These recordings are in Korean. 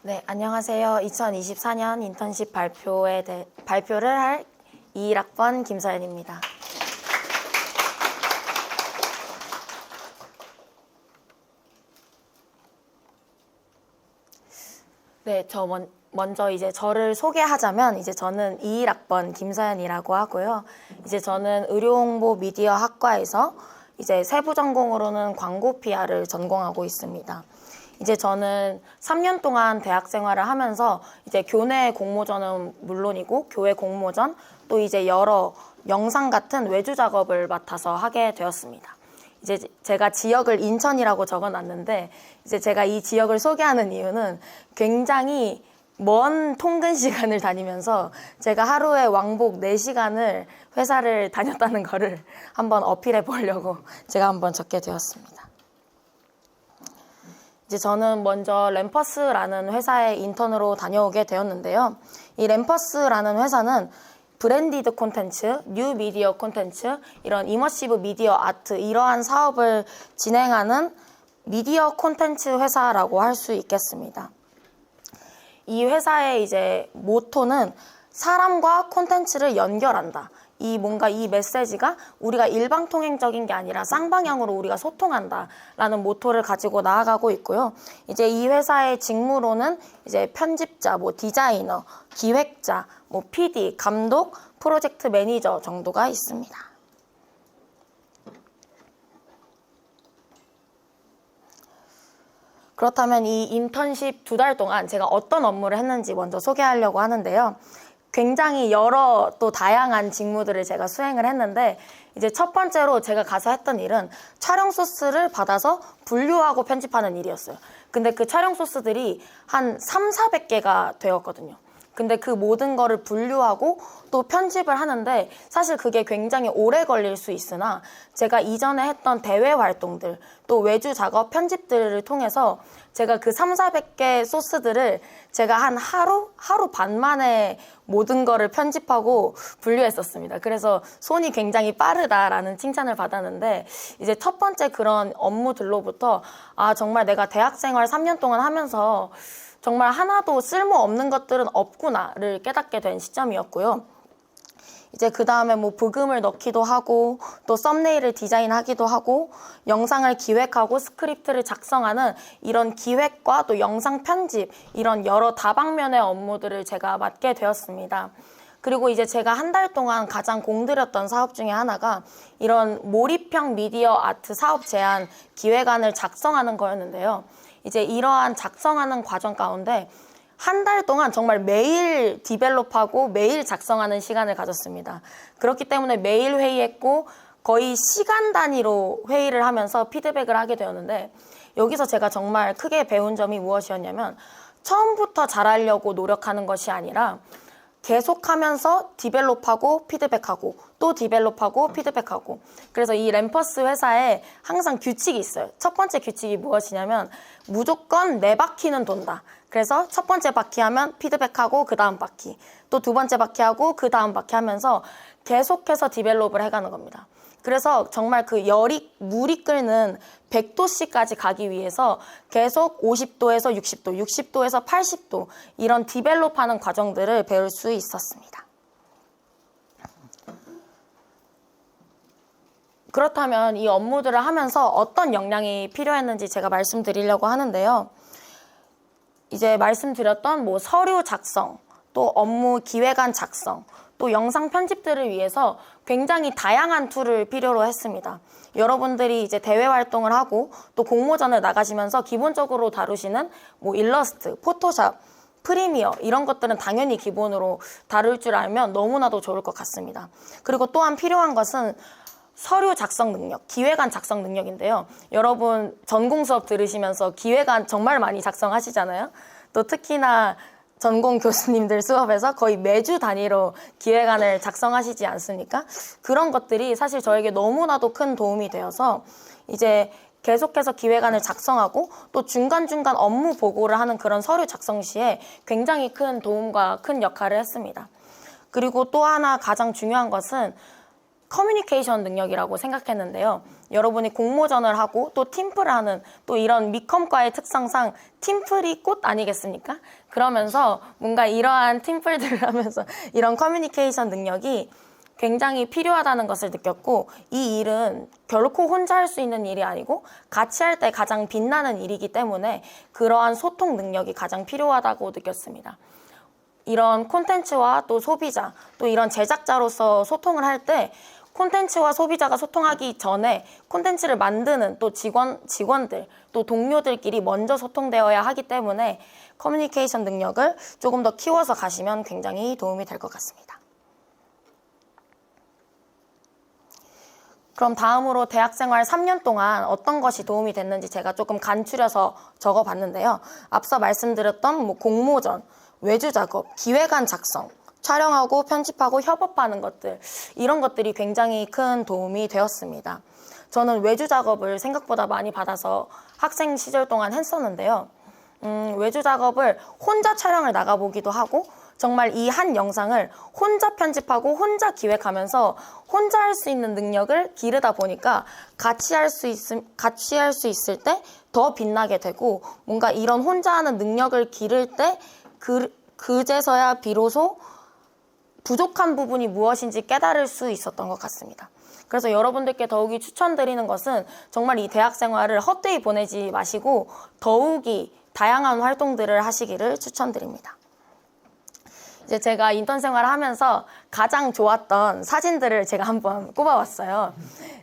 네, 안녕하세요. 2024년 인턴십 발표를 할 21학번 김서연입니다. 네, 먼저 이제 저를 소개하자면 저는 21학번 김서연이라고 하고요. 저는 의료홍보 미디어 학과에서 세부 전공으로는 광고 PR을 전공하고 있습니다. 저는 3년 동안 대학 생활을 하면서 교내 공모전은 물론이고 교회 공모전 또 여러 영상 같은 외주 작업을 맡아서 하게 되었습니다. 제가 지역을 인천이라고 적어놨는데 제가 이 지역을 소개하는 이유는 굉장히 먼 통근 시간을 다니면서 제가 하루에 왕복 4시간을 회사를 다녔다는 거를 한번 어필해 보려고 제가 한번 적게 되었습니다. 저는 먼저 램퍼스라는 회사에 인턴으로 다녀오게 되었는데요. 이 램퍼스라는 회사는 브랜디드 콘텐츠, 뉴 미디어 콘텐츠, 이런 이머시브 미디어 아트 이러한 사업을 진행하는 미디어 콘텐츠 회사라고 할 수 있겠습니다. 이 회사의 모토는 사람과 콘텐츠를 연결한다. 이 메시지가 우리가 일방통행적인 게 아니라 쌍방향으로 우리가 소통한다라는 모토를 가지고 나아가고 있고요. 이 회사의 직무로는 편집자, 디자이너, 기획자, PD, 감독, 프로젝트 매니저 정도가 있습니다. 그렇다면 이 인턴십 2달 동안 제가 어떤 업무를 했는지 먼저 소개하려고 하는데요. 굉장히 여러 또 다양한 직무들을 제가 수행을 했는데 첫 번째로 제가 가서 했던 일은 촬영 소스를 받아서 분류하고 편집하는 일이었어요. 근데 그 촬영 소스들이 한 300~400개가 되었거든요. 근데 그 모든 거를 분류하고 또 편집을 하는데 사실 그게 굉장히 오래 걸릴 수 있으나 제가 이전에 했던 대외 활동들 또 외주 작업 편집들을 통해서 제가 그 300~400개 소스들을 제가 한 하루 반 만에 모든 거를 편집하고 분류했었습니다. 그래서 손이 굉장히 빠르다라는 칭찬을 받았는데 첫 번째 그런 업무들로부터 정말 내가 대학생활 3년 동안 하면서 정말 하나도 쓸모없는 것들은 없구나를 깨닫게 된 시점이었고요. 그 다음에 부금을 넣기도 하고 또 썸네일을 디자인하기도 하고 영상을 기획하고 스크립트를 작성하는 이런 기획과 또 영상 편집 이런 여러 다방면의 업무들을 제가 맡게 되었습니다. 그리고 제가 한 달 동안 가장 공들였던 사업 중에 하나가 이런 몰입형 미디어 아트 사업 제안 기획안을 작성하는 거였는데요. 이러한 작성하는 과정 가운데 한 달 동안 정말 매일 디벨롭하고 매일 작성하는 시간을 가졌습니다. 그렇기 때문에 매일 회의했고 거의 시간 단위로 회의를 하면서 피드백을 하게 되었는데 여기서 제가 정말 크게 배운 점이 무엇이었냐면 처음부터 잘하려고 노력하는 것이 아니라 계속하면서 디벨롭하고 피드백하고 또 디벨롭하고 피드백하고 그래서 이 램퍼스 회사에 항상 규칙이 있어요. 첫 번째 규칙이 무엇이냐면 무조건 4바퀴는 돈다. 그래서 첫 번째 바퀴 하면 피드백하고 그 다음 바퀴 또 두 번째 바퀴 하고 그 다음 바퀴 하면서 계속해서 디벨롭을 해가는 겁니다. 그래서 정말 그 물이 끓는 100도씨까지 가기 위해서 계속 50도에서 60도, 60도에서 80도 이런 디벨롭하는 과정들을 배울 수 있었습니다. 그렇다면 이 업무들을 하면서 어떤 역량이 필요했는지 제가 말씀드리려고 하는데요. 말씀드렸던 서류 작성, 또 업무 기획안 작성, 또 영상 편집들을 위해서 굉장히 다양한 툴을 필요로 했습니다. 여러분들이 대외 활동을 하고 또 공모전을 나가시면서 기본적으로 다루시는 일러스트, 포토샵, 프리미어 이런 것들은 당연히 기본으로 다룰 줄 알면 너무나도 좋을 것 같습니다. 그리고 또한 필요한 것은 서류 작성 능력, 기획안 작성 능력인데요. 여러분 전공 수업 들으시면서 기획안 정말 많이 작성하시잖아요. 또 특히나 전공 교수님들 수업에서 거의 매주 단위로 기획안을 작성하시지 않습니까? 그런 것들이 사실 저에게 너무나도 큰 도움이 되어서 계속해서 기획안을 작성하고 또 중간중간 업무 보고를 하는 그런 서류 작성 시에 굉장히 큰 도움과 큰 역할을 했습니다. 그리고 또 하나 가장 중요한 것은 커뮤니케이션 능력이라고 생각했는데요. 여러분이 공모전을 하고 또 팀플을 하는 또 이런 미컴과의 특성상 팀플이 꽃 아니겠습니까? 그러면서 뭔가 이러한 팀플들을 하면서 이런 커뮤니케이션 능력이 굉장히 필요하다는 것을 느꼈고, 이 일은 결코 혼자 할 수 있는 일이 아니고 같이 할 때 가장 빛나는 일이기 때문에 그러한 소통 능력이 가장 필요하다고 느꼈습니다. 이런 콘텐츠와 또 소비자, 또 이런 제작자로서 소통을 할 때 콘텐츠와 소비자가 소통하기 전에 콘텐츠를 만드는 또 직원들, 또 동료들끼리 먼저 소통되어야 하기 때문에 커뮤니케이션 능력을 조금 더 키워서 가시면 굉장히 도움이 될 것 같습니다. 그럼 다음으로 대학생활 3년 동안 어떤 것이 도움이 됐는지 제가 조금 간추려서 적어봤는데요. 앞서 말씀드렸던 공모전, 외주작업, 기획안 작성, 촬영하고 편집하고 협업하는 것들, 이런 것들이 굉장히 큰 도움이 되었습니다. 저는 외주작업을 생각보다 많이 받아서 학생 시절 동안 했었는데요. 외주작업을 혼자 촬영을 나가보기도 하고 정말 이 한 영상을 혼자 편집하고 혼자 기획하면서 혼자 할 수 있는 능력을 기르다 보니까 같이 할 수 있을 때 더 빛나게 되고, 뭔가 이런 혼자 하는 능력을 기를 때 그제서야 비로소 부족한 부분이 무엇인지 깨달을 수 있었던 것 같습니다. 그래서 여러분들께 더욱이 추천드리는 것은 정말 이 대학 생활을 헛되이 보내지 마시고 더욱이 다양한 활동들을 하시기를 추천드립니다. 이제 제가 인턴 생활을 하면서 가장 좋았던 사진들을 제가 한번 꼽아봤어요.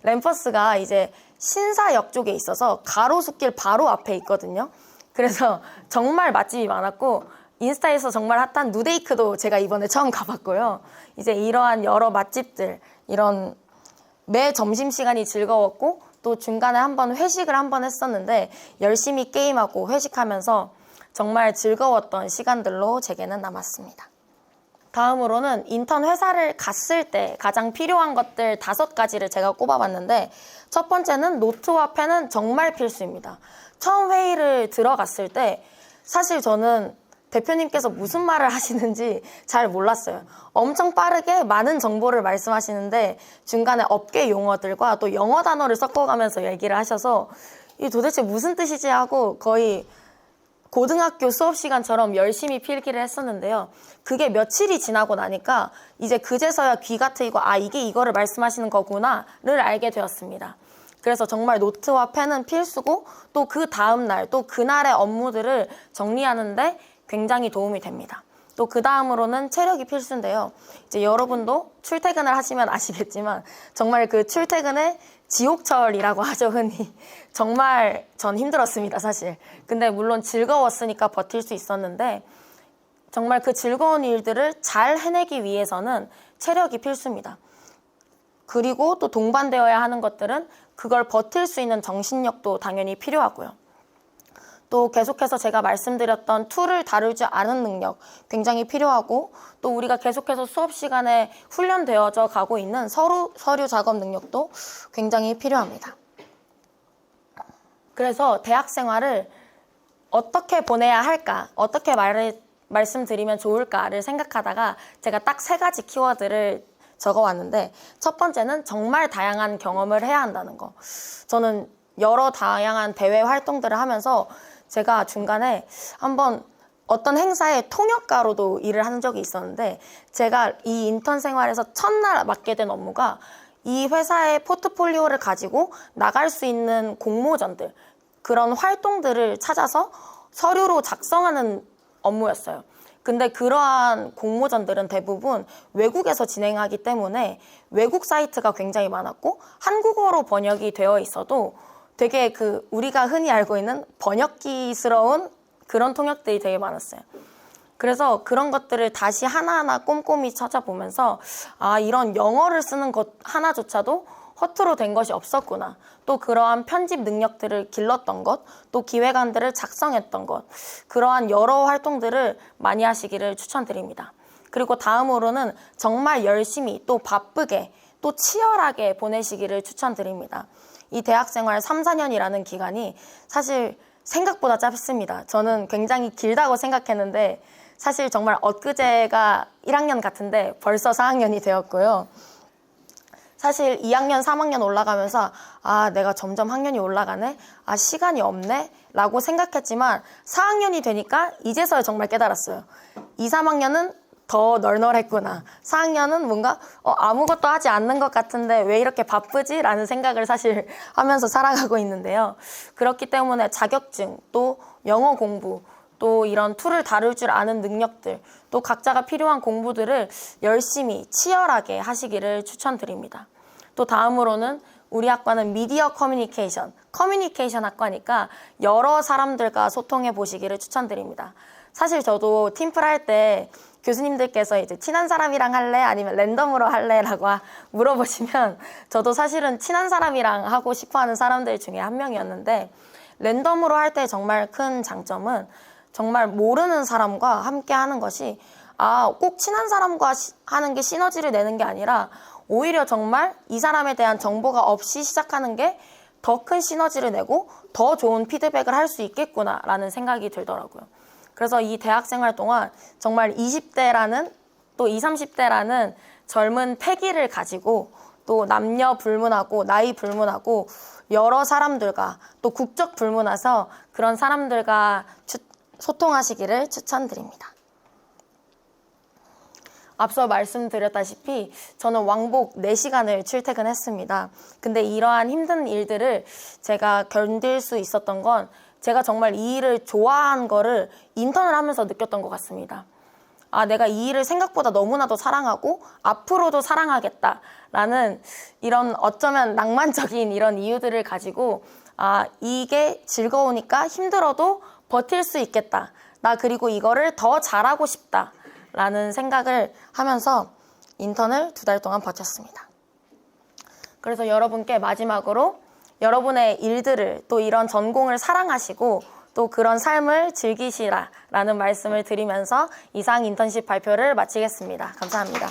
램퍼스가 이제 신사역 쪽에 있어서 가로수길 바로 앞에 있거든요. 그래서 정말 맛집이 많았고 인스타에서 정말 핫한 누데이크도 제가 이번에 처음 가봤고요. 이제 이러한 여러 맛집들, 이런 매 점심시간이 즐거웠고 또 중간에 한번 회식을 한번 했었는데 열심히 게임하고 회식하면서 정말 즐거웠던 시간들로 제게는 남았습니다. 다음으로는 인턴 회사를 갔을 때 가장 필요한 것들 5가지를 제가 꼽아봤는데, 첫 번째는 노트와 펜은 정말 필수입니다. 처음 회의를 들어갔을 때 사실 저는 대표님께서 무슨 말을 하시는지 잘 몰랐어요. 엄청 빠르게 많은 정보를 말씀하시는데 중간에 업계 용어들과 또 영어 단어를 섞어가면서 얘기를 하셔서 이 도대체 무슨 뜻이지 하고 거의 고등학교 수업 시간처럼 열심히 필기를 했었는데요. 그게 며칠이 지나고 나니까 이제 그제서야 귀가 트이고 이게 이거를 말씀하시는 거구나를 알게 되었습니다. 그래서 정말 노트와 펜은 필수고 또 그 다음날 또 그날의 업무들을 정리하는데 굉장히 도움이 됩니다. 또 그 다음으로는 체력이 필수인데요. 이제 여러분도 출퇴근을 하시면 아시겠지만 정말 그 출퇴근의 지옥철이라고 하죠, 흔히. 정말 전 힘들었습니다, 사실. 근데 물론 즐거웠으니까 버틸 수 있었는데 정말 그 즐거운 일들을 잘 해내기 위해서는 체력이 필수입니다. 그리고 또 동반되어야 하는 것들은 그걸 버틸 수 있는 정신력도 당연히 필요하고요. 또 계속해서 제가 말씀드렸던 툴을 다룰 줄 아는 능력 굉장히 필요하고, 또 우리가 계속해서 수업 시간에 훈련되어져 가고 있는 서류 작업 능력도 굉장히 필요합니다. 그래서 대학 생활을 어떻게 보내야 할까, 어떻게 말씀드리면 좋을까를 생각하다가 제가 딱 3가지 키워드를 적어왔는데, 첫 번째는 정말 다양한 경험을 해야 한다는 거. 저는 여러 다양한 대외 활동들을 하면서 제가 중간에 한번 어떤 행사의 통역가로도 일을 한 적이 있었는데, 제가 이 인턴 생활에서 첫날 맡게 된 업무가 이 회사의 포트폴리오를 가지고 나갈 수 있는 공모전들, 그런 활동들을 찾아서 서류로 작성하는 업무였어요. 근데 그러한 공모전들은 대부분 외국에서 진행하기 때문에 외국 사이트가 굉장히 많았고 한국어로 번역이 되어 있어도 되게 우리가 흔히 알고 있는 번역기스러운 그런 통역들이 되게 많았어요. 그래서 그런 것들을 다시 하나하나 꼼꼼히 찾아보면서 이런 영어를 쓰는 것 하나조차도 허투루 된 것이 없었구나. 또 그러한 편집 능력들을 길렀던 것, 또 기획안들을 작성했던 것, 그러한 여러 활동들을 많이 하시기를 추천드립니다. 그리고 다음으로는 정말 열심히 또 바쁘게 또 치열하게 보내시기를 추천드립니다. 이 대학생활 3-4년이라는 기간이 사실 생각보다 짧습니다. 저는 굉장히 길다고 생각했는데 사실 정말 엊그제가 1학년 같은데 벌써 4학년이 되었고요. 사실 2학년, 3학년 올라가면서 아, 내가 점점 학년이 올라가네? 아, 시간이 없네? 라고 생각했지만 4학년이 되니까 이제서야 정말 깨달았어요. 2, 3학년은 더 널널했구나. 4학년은 뭔가 아무것도 하지 않는 것 같은데 왜 이렇게 바쁘지? 라는 생각을 사실 하면서 살아가고 있는데요. 그렇기 때문에 자격증, 또 영어 공부, 또 이런 툴을 다룰 줄 아는 능력들, 또 각자가 필요한 공부들을 열심히 치열하게 하시기를 추천드립니다. 또 다음으로는 우리 학과는 미디어 커뮤니케이션 학과니까 여러 사람들과 소통해 보시기를 추천드립니다. 사실 저도 팀플 할 때 교수님들께서 이제 친한 사람이랑 할래? 아니면 랜덤으로 할래? 라고 물어보시면 저도 사실은 친한 사람이랑 하고 싶어 하는 사람들 중에 한 명이었는데 랜덤으로 할 때 정말 큰 장점은 정말 모르는 사람과 함께 하는 것이 꼭 친한 사람과 하는 게 시너지를 내는 게 아니라 오히려 정말 이 사람에 대한 정보가 없이 시작하는 게 더 큰 시너지를 내고 더 좋은 피드백을 할 수 있겠구나라는 생각이 들더라고요. 그래서 이 대학생활 동안 정말 20대라는 또 20, 30대라는 젊은 패기를 가지고 또 남녀 불문하고 나이 불문하고 여러 사람들과 또 국적 불문해서 그런 사람들과 소통하시기를 추천드립니다. 앞서 말씀드렸다시피 저는 왕복 4시간을 출퇴근했습니다. 근데 이러한 힘든 일들을 제가 견딜 수 있었던 건 제가 정말 이 일을 좋아한 거를 인턴을 하면서 느꼈던 것 같습니다. 내가 이 일을 생각보다 너무나도 사랑하고 앞으로도 사랑하겠다라는 이런 어쩌면 낭만적인 이런 이유들을 가지고 이게 즐거우니까 힘들어도 버틸 수 있겠다. 나 그리고 이거를 더 잘하고 싶다라는 생각을 하면서 인턴을 2달 동안 버텼습니다. 그래서 여러분께 마지막으로 여러분의 일들을 또 이런 전공을 사랑하시고 또 그런 삶을 즐기시라라는 말씀을 드리면서 이상 인턴십 발표를 마치겠습니다. 감사합니다.